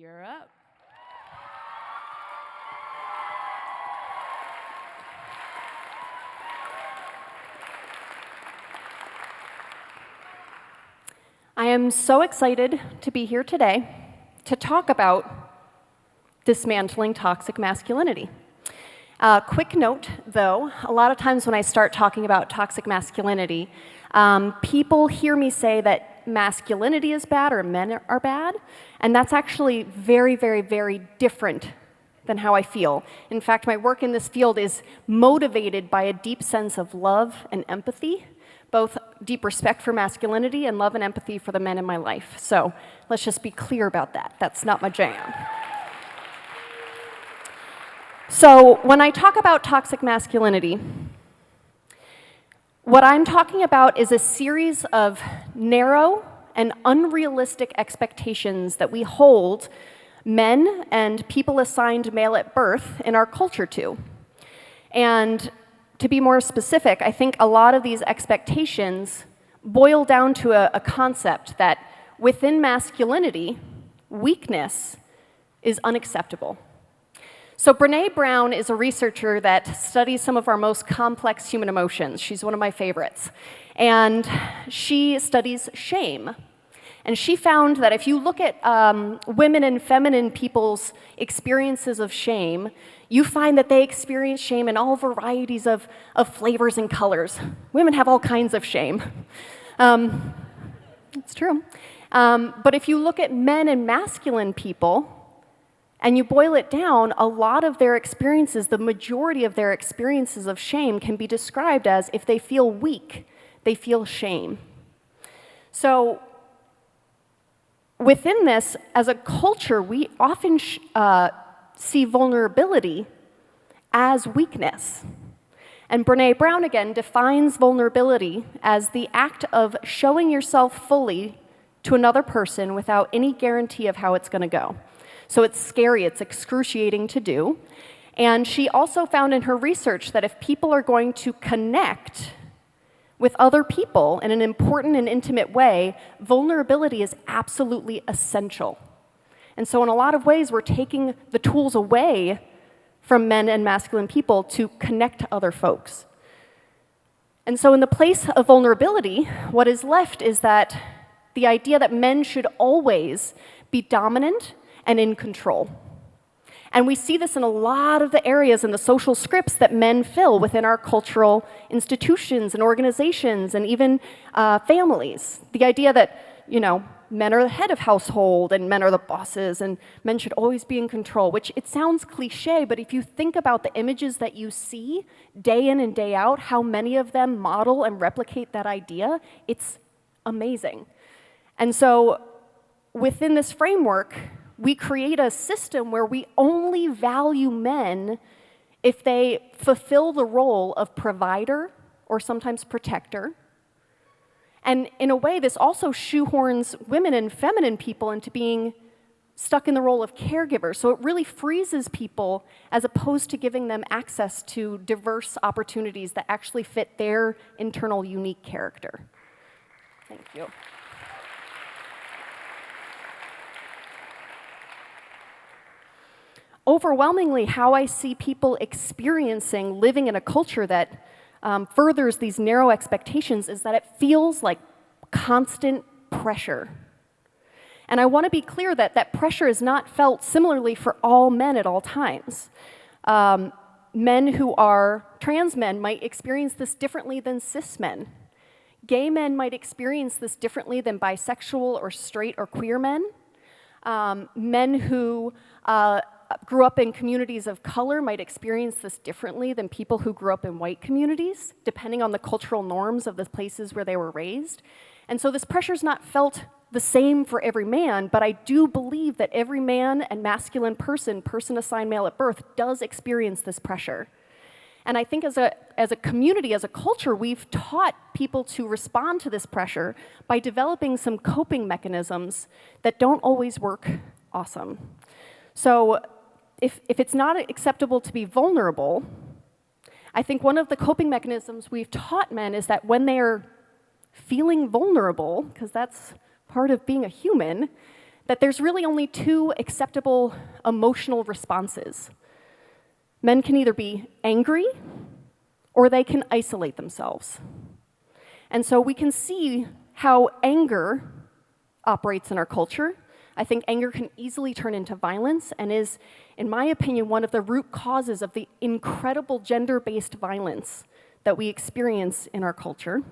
You're up. I am so excited to be here today to talk about dismantling toxic masculinity. Quick note, though, a lot of times when I start talking about toxic masculinity, people hear me say that masculinity is bad or men are bad, and that's actually very, very, very different than how I feel. In fact, my work in this field is motivated by a deep sense of love and empathy, both deep respect for masculinity and love and empathy for the men in my life. So let's just be clear about that. That's not my jam. So when I talk about toxic masculinity, what I'm talking about is a series of narrow and unrealistic expectations that we hold men and people assigned male at birth in our culture to. And to be more specific, I think a lot of these expectations boil down to a concept that within masculinity, weakness is unacceptable. So Brené Brown is a researcher that studies some of our most complex human emotions. She's one of my favorites. And she studies shame. And she found that if you look at women and feminine people's experiences of shame, you find that they experience shame in all varieties of flavors and colors. Women have all kinds of shame. It's true. But if you look at men and masculine people, and you boil it down, a lot of their experiences, the majority of their experiences of shame can be described as if they feel weak, they feel shame. So within this, as a culture, we often see vulnerability as weakness. And Brené Brown, again, defines vulnerability as the act of showing yourself fully to another person without any guarantee of how it's going to go. So it's scary, it's excruciating to do. And she also found in her research that if people are going to connect with other people in an important and intimate way, vulnerability is absolutely essential. And so in a lot of ways, we're taking the tools away from men and masculine people to connect to other folks. And so in the place of vulnerability, what is left is that the idea that men should always be dominant and in control. And we see this in a lot of the areas in the social scripts that men fill within our cultural institutions and organizations and even families. The idea that, men are the head of household and men are the bosses and men should always be in control, which it sounds cliche, but if you think about the images that you see day in and day out, how many of them model and replicate that idea, it's amazing. And so within this framework, we create a system where we only value men if they fulfill the role of provider or sometimes protector. And in a way, this also shoehorns women and feminine people into being stuck in the role of caregivers. So it really freezes people as opposed to giving them access to diverse opportunities that actually fit their internal unique character. Thank you. Overwhelmingly, how I see people experiencing living in a culture that furthers these narrow expectations is that it feels like constant pressure. And I want to be clear that that pressure is not felt similarly for all men at all times. Men who are trans men might experience this differently than cis men. Gay men might experience this differently than bisexual or straight or queer men. Men who grew up in communities of color might experience this differently than people who grew up in white communities, depending on the cultural norms of the places where they were raised. And so this pressure is not felt the same for every man, but I do believe that every man and masculine person assigned male at birth, does experience this pressure. And I think as a community, as a culture, we've taught people to respond to this pressure by developing some coping mechanisms that don't always work awesome. So if it's not acceptable to be vulnerable, I think one of the coping mechanisms we've taught men is that when they are feeling vulnerable, because that's part of being a human, that there's really only two acceptable emotional responses. Men can either be angry or they can isolate themselves. And so we can see how anger operates in our culture. I think anger can easily turn into violence and is, in my opinion, one of the root causes of the incredible gender-based violence that we experience in our culture.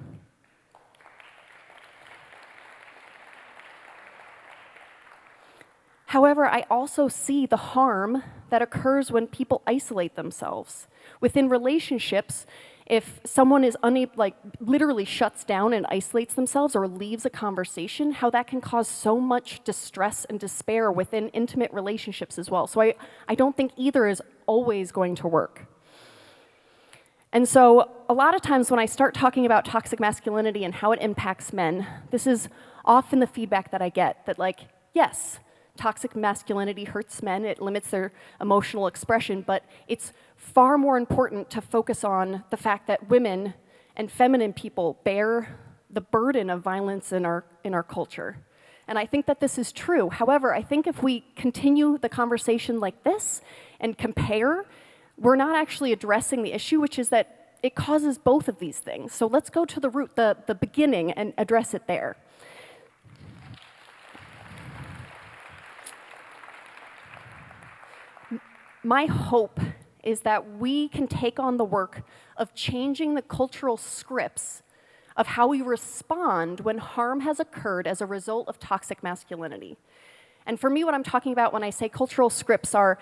However, I also see the harm that occurs when people isolate themselves. Within relationships, if someone is unable, literally shuts down and isolates themselves or leaves a conversation, how that can cause so much distress and despair within intimate relationships as well. So I don't think either is always going to work. And so a lot of times when I start talking about toxic masculinity and how it impacts men, this is often the feedback that I get, that yes, toxic masculinity hurts men, it limits their emotional expression, but it's far more important to focus on the fact that women and feminine people bear the burden of violence in our culture. And I think that this is true. However, I think if we continue the conversation like this and compare, we're not actually addressing the issue, which is that it causes both of these things. So let's go to the root, the beginning, and address it there. My hope is that we can take on the work of changing the cultural scripts of how we respond when harm has occurred as a result of toxic masculinity. And for me, what I'm talking about when I say cultural scripts are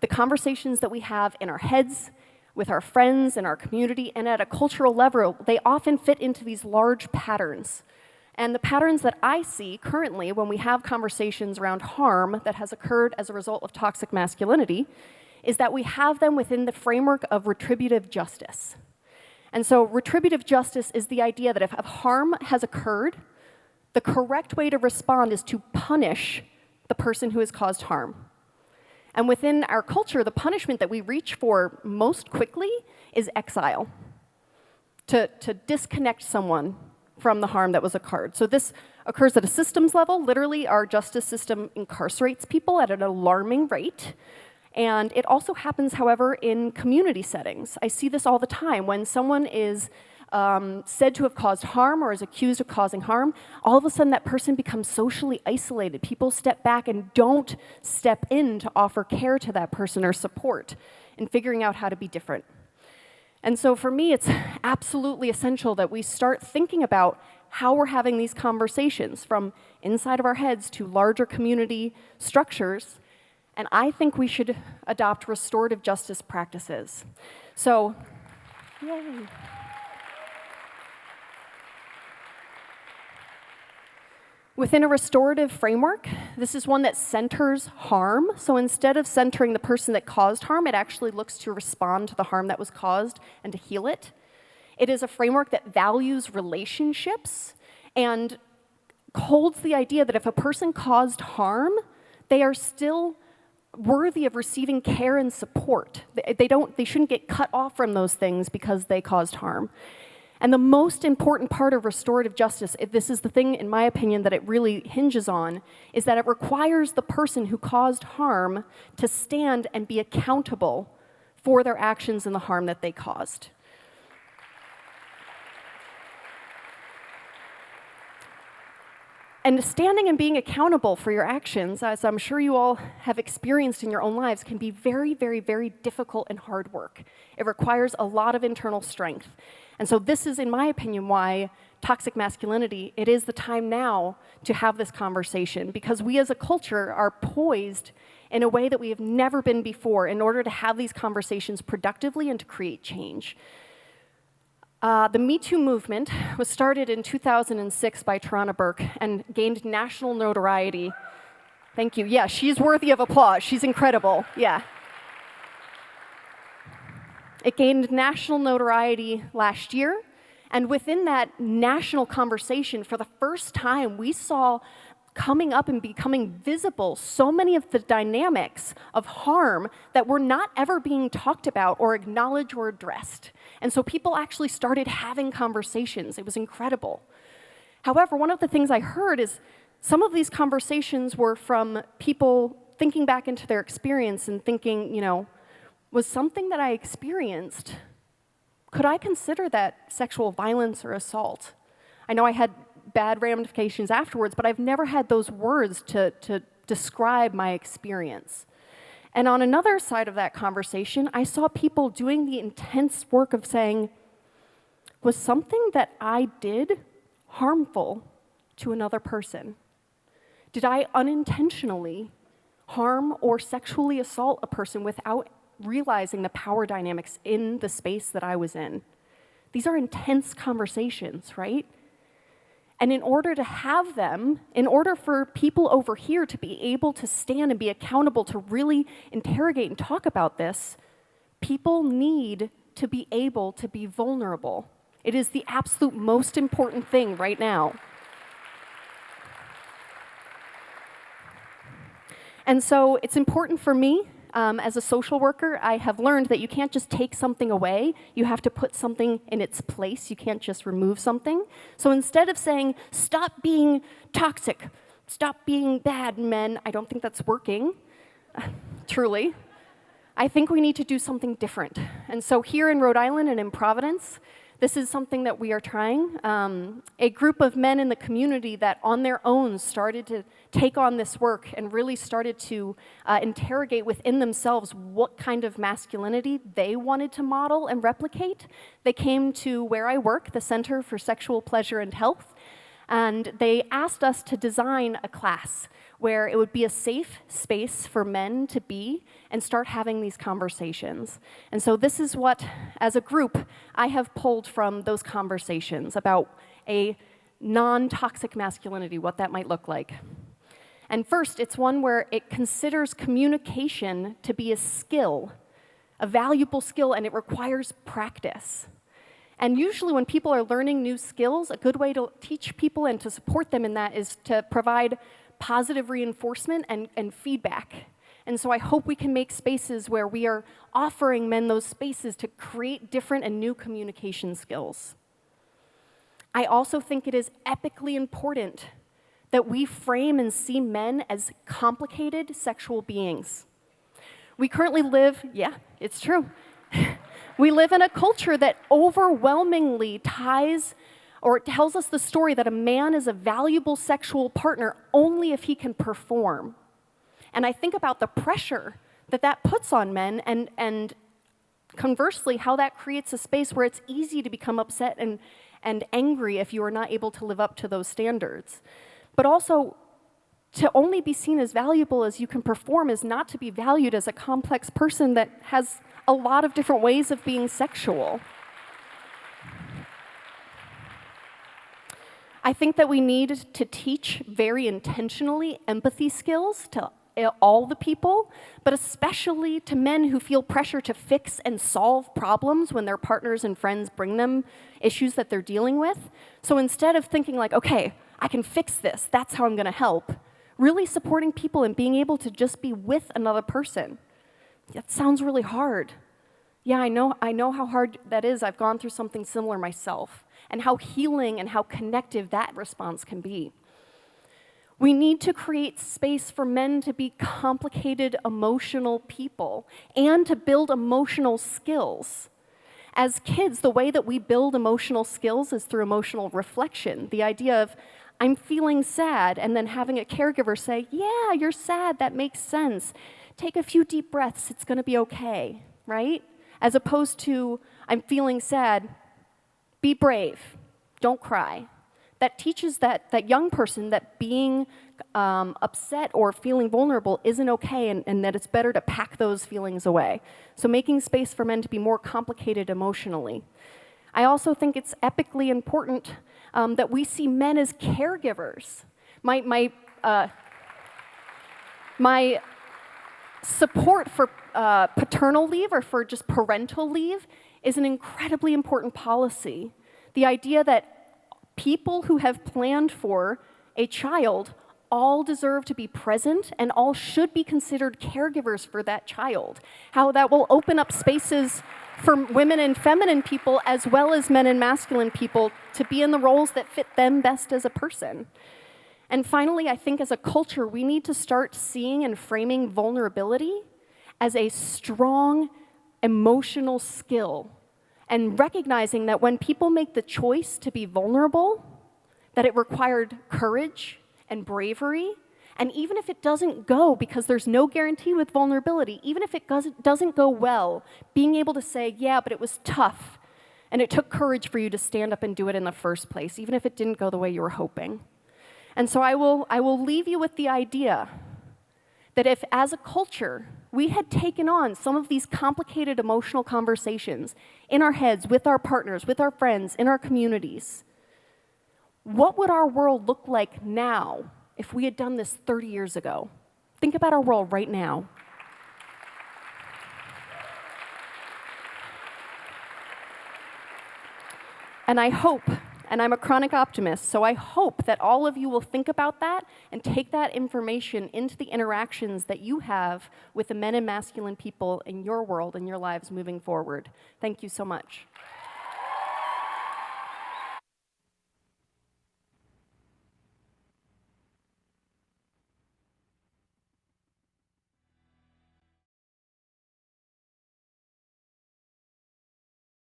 the conversations that we have in our heads, with our friends, in our community, and at a cultural level, they often fit into these large patterns. And the patterns that I see currently when we have conversations around harm that has occurred as a result of toxic masculinity is that we have them within the framework of retributive justice. And so retributive justice is the idea that if harm has occurred, the correct way to respond is to punish the person who has caused harm. And within our culture, the punishment that we reach for most quickly is exile, to disconnect someone from the harm that was occurred. So this occurs at a systems level. Literally, our justice system incarcerates people at an alarming rate. And it also happens, however, in community settings. I see this all the time. When someone is said to have caused harm or is accused of causing harm, all of a sudden that person becomes socially isolated. People step back and don't step in to offer care to that person or support in figuring out how to be different. And so for me, it's absolutely essential that we start thinking about how we're having these conversations from inside of our heads to larger community structures. And I think we should adopt restorative justice practices. So, yay. Within a restorative framework, this is one that centers harm. So instead of centering the person that caused harm, it actually looks to respond to the harm that was caused and to heal it. It is a framework that values relationships and holds the idea that if a person caused harm, they are still worthy of receiving care and support. They shouldn't get cut off from those things because they caused harm. And the most important part of restorative justice, this is the thing, in my opinion, that it really hinges on, is that it requires the person who caused harm to stand and be accountable for their actions and the harm that they caused. And standing and being accountable for your actions, as I'm sure you all have experienced in your own lives, can be very, very, very difficult and hard work. It requires a lot of internal strength. And so this is, in my opinion, why toxic masculinity, it is the time now to have this conversation, because we as a culture are poised in a way that we have never been before in order to have these conversations productively and to create change. The Me Too movement was started in 2006 by Tarana Burke and gained national notoriety. Thank you. Yeah, she's worthy of applause. She's incredible. Yeah. It gained national notoriety last year, and within that national conversation, for the first time, we saw coming up and becoming visible so many of the dynamics of harm that were not ever being talked about or acknowledged or addressed. And so people actually started having conversations. It was incredible. However, one of the things I heard is Some of these conversations were from people thinking back into their experience and thinking, was something that I experienced, could I consider that sexual violence or assault? I know I had bad ramifications afterwards, but I've never had those words to describe my experience. And on another side of that conversation, I saw people doing the intense work of saying, was something that I did harmful to another person? Did I unintentionally harm or sexually assault a person without realizing the power dynamics in the space that I was in? These are intense conversations, right? And in order to have them, in order for people over here to be able to stand and be accountable to really interrogate and talk about this, people need to be able to be vulnerable. It is the absolute most important thing right now. And so it's important for me, as a social worker, I have learned that you can't just take something away. You have to put something in its place. You can't just remove something. So instead of saying, stop being toxic, stop being bad men, I don't think that's working, truly. I think we need to do something different. And so here in Rhode Island and in Providence, this is something that we are trying. A group of men in the community that on their own started to take on this work and really started to interrogate within themselves what kind of masculinity they wanted to model and replicate. They came to where I work, the Center for Sexual Pleasure and Health, and they asked us to design a class where it would be a safe space for men to be and start having these conversations. And so this is what, as a group, I have pulled from those conversations about a non-toxic masculinity, what that might look like. And first, it's one where it considers communication to be a skill, a valuable skill, and it requires practice. And usually when people are learning new skills, a good way to teach people and to support them in that is to provide positive reinforcement and feedback. And so I hope we can make spaces where we are offering men those spaces to create different and new communication skills. I also think it is epically important that we frame and see men as complicated sexual beings. We currently live, yeah, it's true. We live in a culture that overwhelmingly ties or it tells us the story that a man is a valuable sexual partner only if he can perform. And I think about the pressure that that puts on men and conversely, how that creates a space where it's easy to become upset and angry if you are not able to live up to those standards. But also, to only be seen as valuable as you can perform is not to be valued as a complex person that has a lot of different ways of being sexual. I think that we need to teach very intentionally empathy skills to all the people, but especially to men who feel pressure to fix and solve problems when their partners and friends bring them issues that they're dealing with. So instead of thinking like, okay, I can fix this, that's how I'm gonna help, really supporting people and being able to just be with another person. That sounds really hard. Yeah, I know how hard that is. I've gone through something similar myself, and how healing and how connective that response can be. We need to create space for men to be complicated, emotional people and to build emotional skills. As kids, the way that we build emotional skills is through emotional reflection. The idea of, I'm feeling sad, and then having a caregiver say, yeah, you're sad, that makes sense. Take a few deep breaths, it's gonna be okay, right? As opposed to, I'm feeling sad, be brave, don't cry. That teaches that young person that being upset or feeling vulnerable isn't okay and that it's better to pack those feelings away. So making space for men to be more complicated emotionally. I also think it's epically important that we see men as caregivers. My support for paternal leave or for just parental leave is an incredibly important policy. The idea that people who have planned for a child all deserve to be present and all should be considered caregivers for that child. How that will open up spaces for women and feminine people as well as men and masculine people to be in the roles that fit them best as a person. And finally, I think as a culture, we need to start seeing and framing vulnerability as a strong emotional skill, and recognizing that when people make the choice to be vulnerable, that it required courage and bravery. And even if it doesn't go, because there's no guarantee with vulnerability, even if it doesn't go well, being able to say, yeah, but it was tough, and it took courage for you to stand up and do it in the first place, even if it didn't go the way you were hoping. And so I will leave you with the idea that if, as a culture, we had taken on some of these complicated emotional conversations in our heads, with our partners, with our friends, in our communities, what would our world look like now if we had done this 30 years ago? Think about our world right now. And I hope, and I'm a chronic optimist, so I hope that all of you will think about that and take that information into the interactions that you have with the men and masculine people in your world and your lives moving forward. Thank you so much.